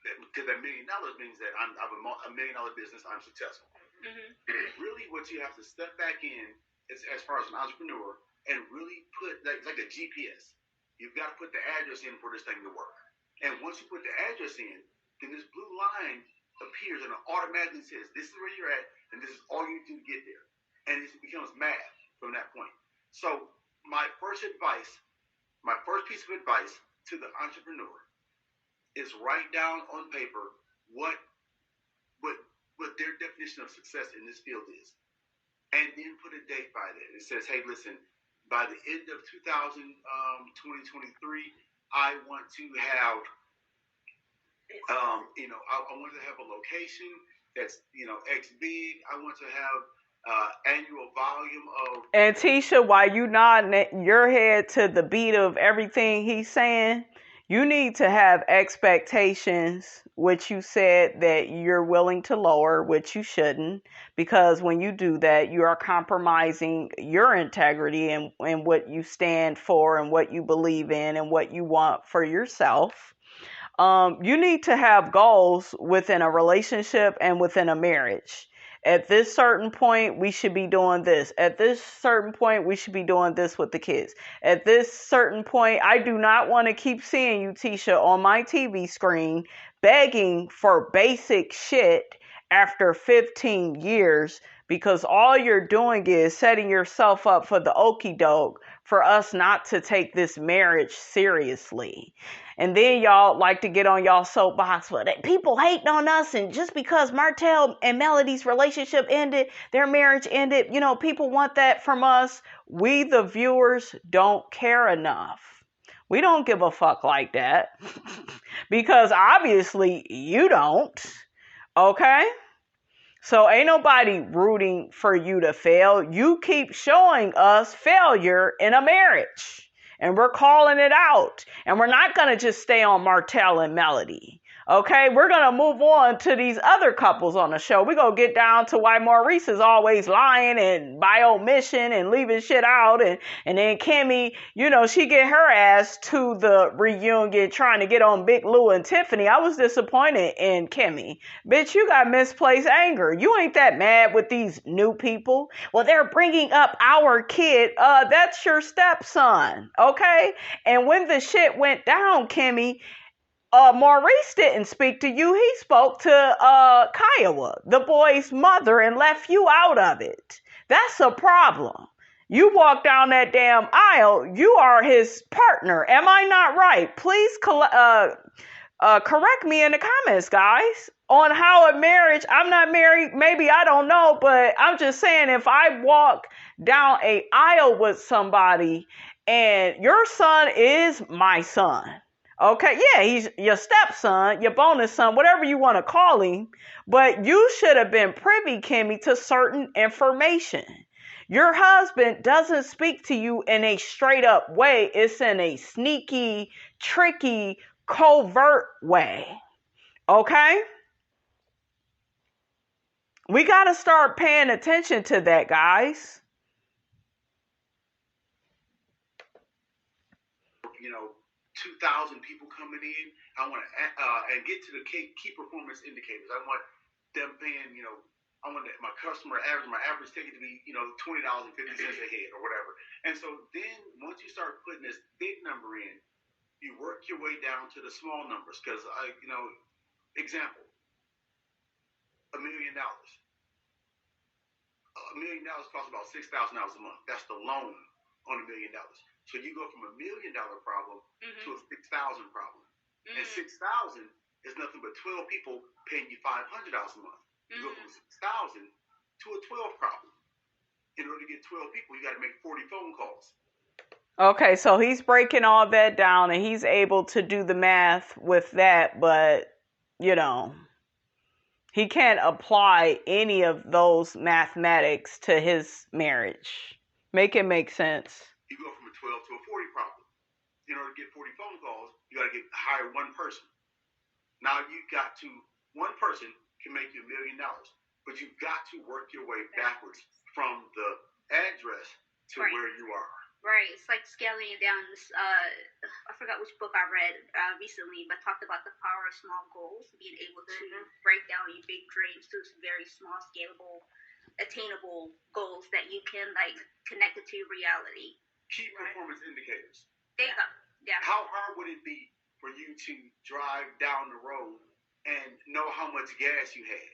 Because that $1 million means that I have a $1 million business, I'm successful. Mm-hmm. Really, what you have to step back in is, as far as an entrepreneur, and really put, like a GPS. You've got to put the address in for this thing to work. And once you put the address in, then this blue line appears and it automatically says, this is where you're at, and this is all you do to get there. And it becomes math from that point. So my first piece of advice to the entrepreneur is write down on paper what their definition of success in this field is. And then put a date by that. It says, hey, listen, by the end of 2023, I want to have, I want to have a location that's, X big. I want to have annual volume of. And Tisha, while you nodding your head to the beat of everything he's saying, you need to have expectations, which you said that you're willing to lower, which you shouldn't, because when you do that, you are compromising your integrity and what you stand for and what you believe in and what you want for yourself. You need to have goals within a relationship and within a marriage. At this certain point, we should be doing this. At this certain point, we should be doing this with the kids. At this certain point, I do not want to keep seeing you, Tisha, on my TV screen begging for basic shit after 15 years, because all you're doing is setting yourself up for the okie doke for us not to take this marriage seriously. And then y'all like to get on y'all soapbox for that. People hating on us, and just because Martell and Melody's relationship ended, their marriage ended, people want that from us. We, the viewers, don't care enough. We don't give a fuck like that. Because obviously you don't. Okay? So ain't nobody rooting for you to fail. You keep showing us failure in a marriage. And we're calling it out. And we're not going to just stay on Martell and Melody. Okay, we're going to move on to these other couples on the show. We're going to get down to why Maurice is always lying and by omission and leaving shit out. And then Kimmy, she get her ass to the reunion trying to get on Big Lou and Tiffany. I was disappointed in Kimmy. Bitch, you got misplaced anger. You ain't that mad with these new people. Well, they're bringing up our kid. That's your stepson. Okay? And when the shit went down, Kimmy, Maurice didn't speak to you. He spoke to Kiowa, the boy's mother, and left you out of it. That's a problem. You walk down that damn aisle. You are his partner. Am I not right? Please correct me in the comments, guys, on how a marriage. I'm not married. Maybe I don't know, but I'm just saying, if I walk down a aisle with somebody and your son is my son. Okay, yeah, he's your stepson, your bonus son, whatever you want to call him. But you should have been privy, Kimmy, to certain information. Your husband doesn't speak to you in a straight up way. It's in a sneaky, tricky, covert way. Okay? We got to start paying attention to that, guys. 2,000 people coming in. I want to and get to the key performance indicators. I want them paying, I want my average ticket to be, $20.50 a head or whatever. And so then once you start putting this big number in, you work your way down to the small numbers. Because, example, $1 million. $1 million costs about $6,000 a month. That's the loan on $1 million. So you go from $1 million problem to a $6,000 problem, and $6,000 is nothing but 12 people paying you $500 a month. You go from 6,000 to a 12 problem. In order to get 12 people, you got to make 40 phone calls. Okay, so he's breaking all that down, and he's able to do the math with that, but, you know, he can't apply any of those mathematics to his marriage. Make it make sense. You go from a 12 to a 40 problem. In order to get 40 phone calls, you got to hire one person. Now one person can make you $1 million, but you've got to work your way backwards from the address to where you are. Right, it's like scaling it down. I forgot which book I read recently, but talked about the power of small goals, being able to break down your big dreams to very small, scalable, attainable goals that you can connect it to reality. Key performance indicators. There you go. Yeah. How hard would it be for you to drive down the road and know how much gas you had?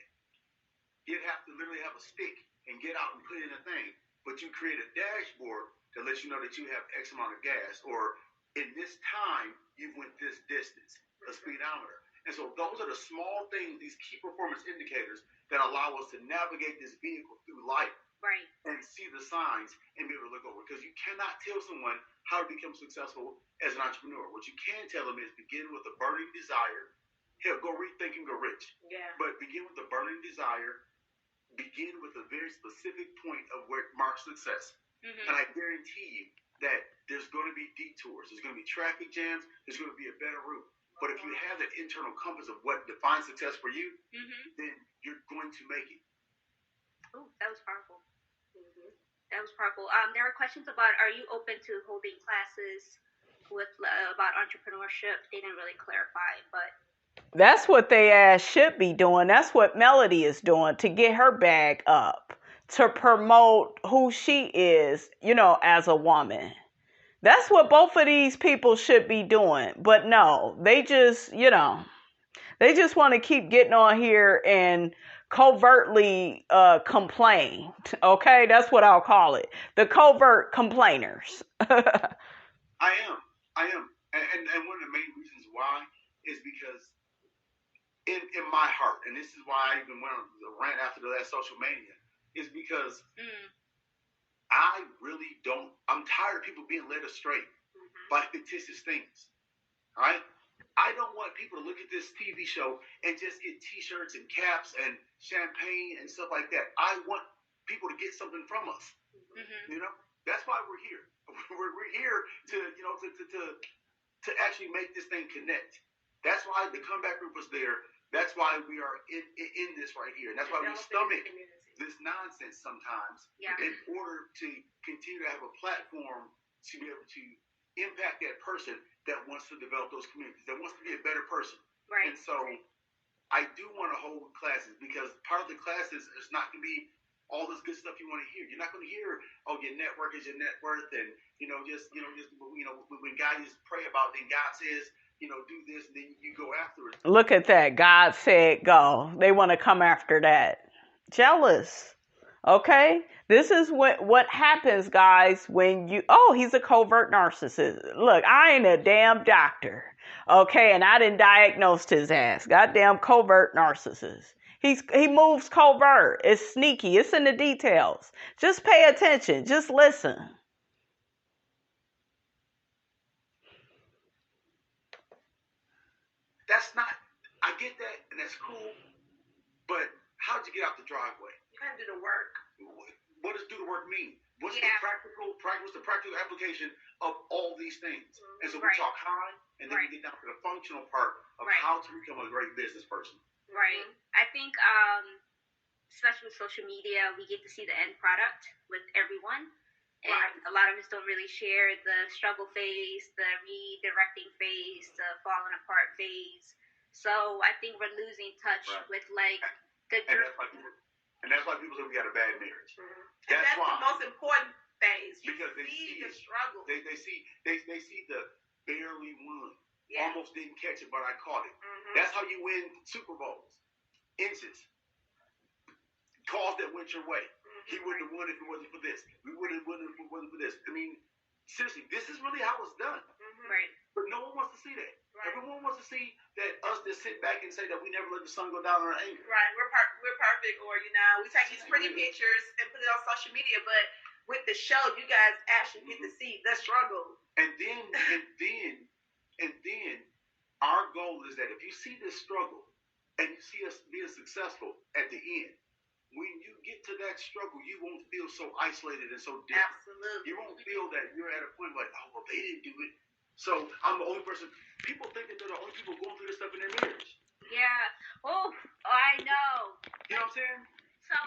You'd have to literally have a stick and get out and put in a thing, but you create a dashboard to let you know that you have X amount of gas, or in this time, you went this distance, a speedometer. And so those are the small things, these key performance indicators that allow us to navigate this vehicle through life and see the signs and be able to look over. Because you cannot tell someone how to become successful as an entrepreneur. What you can tell them is begin with a burning desire. Hell, go read Think and Go Rich. Yeah. But begin with a burning desire. Begin with a very specific point of where marks success. And I guarantee you that there's going to be detours. There's going to be traffic jams. There's going to be a better route. But if you have that internal compass of what defines success for you, then you're going to make it. Oh, that was powerful. That was powerful. There are questions about, are you open to holding classes with about entrepreneurship? They didn't really clarify, but... That's what they ass should be doing. That's what Melody is doing to get her bag up, to promote who she is, you know, as a woman. That's what both of these people should be doing. But no, they just, you know, they just want to keep getting on here and covertly complain. Okay, that's what I'll call it. The covert complainers. I am. And one of the main reasons why is because in my heart, and this is why I even went on the rant after the last social mania, is because I really don't, I'm tired of people being led astray by fictitious things. All right? I don't want people to look at this TV show and just get t-shirts and caps and champagne and stuff like that. I want people to get something from us. You know? That's why we're here. We're here to, you know, to actually make this thing connect. That's why the comeback group was there. That's why we are in this right here. And that's why we stomach this nonsense sometimes in order to continue to have a platform to be able to impact that person that wants to develop those communities, that wants to be a better person. And so I do want to hold classes because part of the classes is not going to be all this good stuff you want to hear. You're not going to hear, oh, your net worth is your net worth, and when God just pray about it, then God says, you know, do this, and then you go after it. Look at that. God said go. They want to come after that. Jealous. Okay? This is what happens, guys, when you... Oh, he's a covert narcissist. Look, I ain't a damn doctor. Okay? And I didn't diagnose his ass. Goddamn covert narcissist. He moves covert. It's sneaky. It's in the details. Just pay attention. Just listen. That's not... I get that, and that's cool, but how'd you get out the driveway? You gotta do the work. What does do the work mean? What's the practical application of all these things? And so we talk high, and then we get down to the functional part of how to become a great business person. I think, especially with social media, we get to see the end product with everyone. And a lot of us don't really share the struggle phase, the redirecting phase, the falling apart phase. So I think we're losing touch with the and that's why people say we got a bad marriage. That's why the most important phase. Because they see the struggle. They see the barely won. Almost didn't catch it, but I caught it. That's how you win Super Bowls. Inches. Calls that went your way. He wouldn't have won if it wasn't for this. We wouldn't have won if it wasn't for this. I mean, seriously, this is really how it's done. Right. But no one wants to see that. Right. Everyone wants to see that us just sit back and say that we never let the sun go down on our anger. Right, we're perfect, or we take these pretty pictures and put it on social media, but with the show, you guys actually get to see the struggle. And then our goal is that if you see this struggle and you see us being successful at the end, when you get to that struggle, you won't feel so isolated and so different. Absolutely. You won't feel that you're at a point like, oh, well, they didn't do it, so I'm the only person. People think that they're the only people going through this stuff in their marriage. Yeah. Oh, I know. You know what I'm saying? So,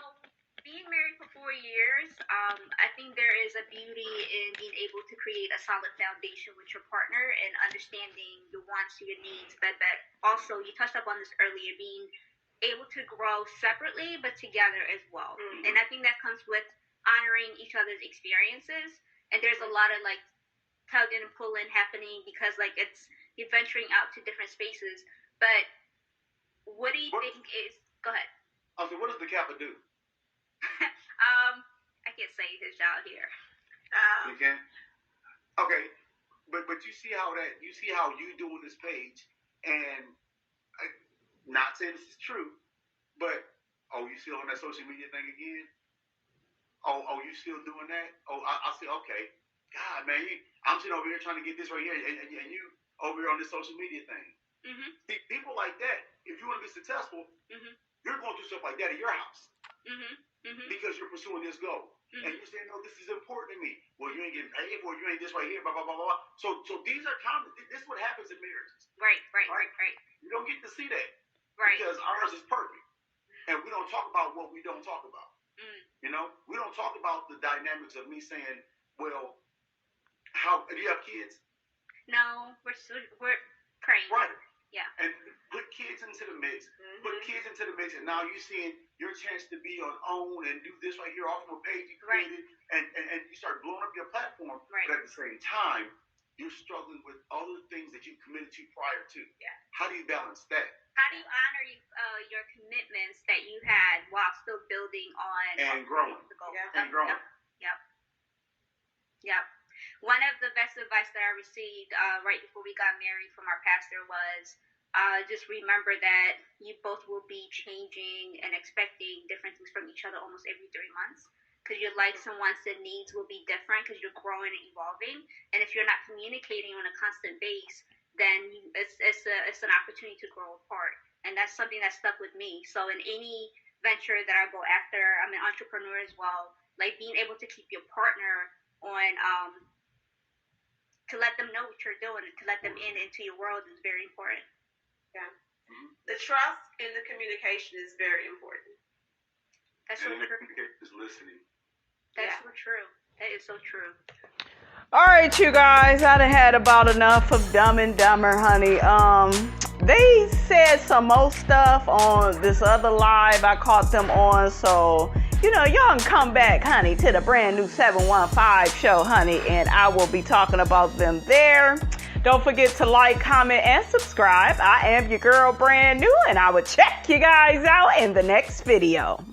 being married for 4 years, I think there is a beauty in being able to create a solid foundation with your partner and understanding your wants, your needs, but also, you touched up on this earlier, being able to grow separately but together as well. And I think that comes with honoring each other's experiences. And there's a lot of like tugging and pulling happening because like you're venturing out to different spaces. But what do you think is? Go ahead. I said, what does the Kappa do? I can't say his job here. You can? Okay, but you see how you doing this page, and not saying this is true, but you still on that social media thing again? You still doing that? I say, okay, God, man, I'm sitting over here trying to get this right here, and you over here on this social media thing. See, people like that, if you want to be successful, you're going through stuff like that at your house. Because you're pursuing this goal. And you're saying, no, this is important to me. Well, you ain't getting paid for it. You ain't this right here, blah, blah, blah, blah. So these are common. This is what happens in marriages. Right. You don't get to see that. Right. Because ours is perfect. And we don't talk about what we don't talk about. You know? We don't talk about the dynamics of me saying, well, do you have kids? No, we're praying. Right. Yeah. And put kids into the mix. Put kids into the mix, and now you're seeing your chance to be on own and do this right here off of a page you created, and you start blowing up your platform. Right. But at the same time, you're struggling with all the things that you committed to prior to. Yeah. How do you balance that? How do you honor your commitments that you had while still building on And growing. the goal? And growing. Yep. One of the best advice that I received right before we got married from our pastor was just remember that you both will be changing and expecting different things from each other almost every 3 months. Because your likes and wants and needs will be different because you're growing and evolving. And if you're not communicating on a constant base, then it's an opportunity to grow apart. And that's something that stuck with me. So in any venture that I go after, I'm an entrepreneur as well. Like being able to keep your partner on, to let them know what you're doing and to let them into your world is very important. Yeah. The trust and the communication is very important. That's so And true. is listening. That's so true. That is so true. All right, you guys, I done had about enough of Dumb and Dumber, honey. They said some more stuff on this other live I caught them on, so y'all can come back, honey, to the brand new 715 show, honey, and I will be talking about them there. Don't forget to like, comment, and subscribe. I am your girl, Brand New, and I will check you guys out in the next video.